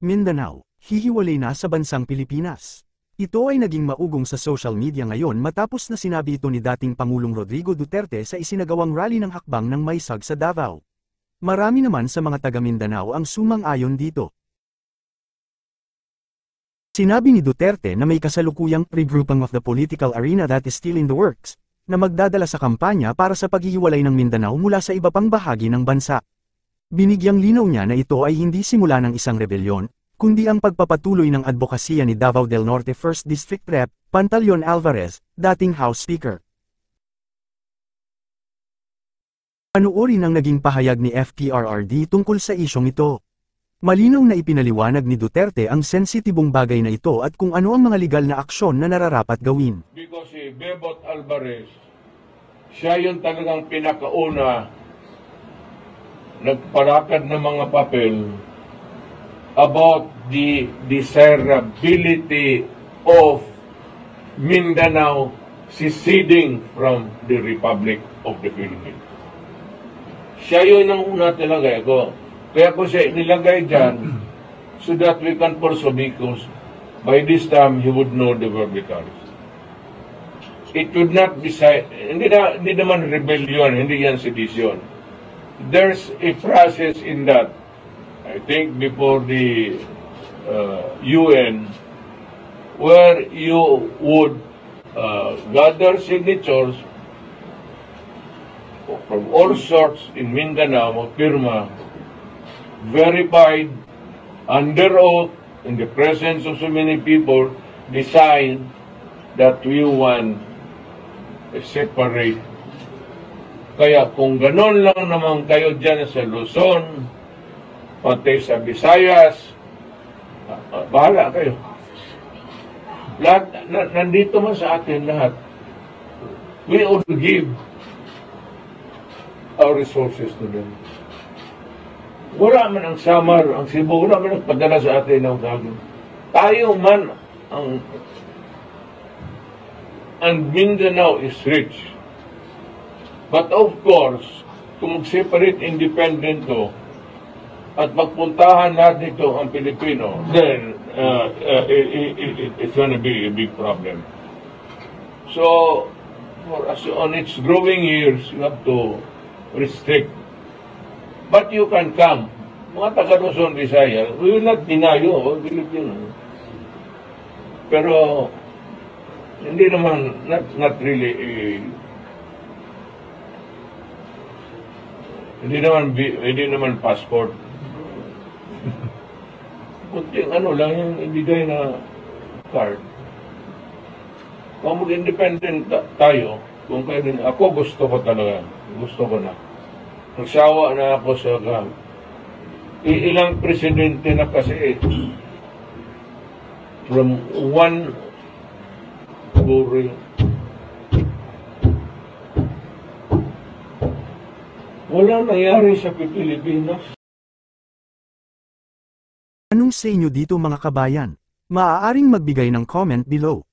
Mindanao, hihiwalay na sa bansang Pilipinas. Ito ay naging maugong sa social media ngayon matapos na sinabi ito ni dating Pangulong Rodrigo Duterte sa isinagawang rally ng hakbang ng Maysag sa Davao. Marami naman sa mga taga Mindanao ang sumang-ayon dito. Sinabi ni Duterte na may kasalukuyang regrouping of the political arena that is still in the works, na magdadala sa kampanya para sa paghihiwalay ng Mindanao mula sa iba pang bahagi ng bansa. Binigyang linaw niya na ito ay hindi simula ng isang rebelyon, kundi ang pagpapatuloy ng advokasya ni Davao del Norte 1st District Rep. Pantaleon Alvarez, dating House Speaker. Panoorin ang naging pahayag ni FPRRD tungkol sa isyong ito. Malinaw na ipinaliwanag ni Duterte ang sensitibong bagay na ito at kung ano ang mga legal na aksyon na nararapat gawin. Because si Bebot Alvarez, siya yung talagang pinakauna nagparakad ng mga papel about the desirability of Mindanao seceding from the Republic of the Philippines. Siya yun ang una talaga ako. Kaya ko siya nilagay dyan so that we can pursue because by this time he would know the verbicals. It would not be, hindi naman rebellion, hindi yan sedition. There's a process in that. I think before the UN where you would gather signatures from all sorts in Mindanao, pirma, verified under oath in the presence of so many people, decide that we want a separate. Kaya kung ganon lang naman kayo dyan sa Luzon, pati sa Visayas, bahala kayo. Lahat, nandito man sa atin lahat. We all give our resources to them. Wala man ang Samar, ang Cebu, wala man ang padala sa atin ng gagawin. Tayo man ang Mindanao is rich. But of course, kung mag-separate independent to, at magpuntahan natin ito ang Pilipino, then it's gonna be a big problem. So, for us, on its growing years, you have to restrict. But you can come. Mga taga Luzon, Visayas, we will not deny you, Pilipino. Pero, hindi naman, not really, hindi naman passport. Kunting ano lang yung ibigay na card. Kung mag-independent tayo, kung kayo din, ako gusto ko talaga, gusto ko na. Nagsawa na ako sa ilang presidente na kasi from one glory. Wala nangyari sa Pilipinas. Anong sa inyo dito mga kabayan? Maaaring magbigay ng comment below.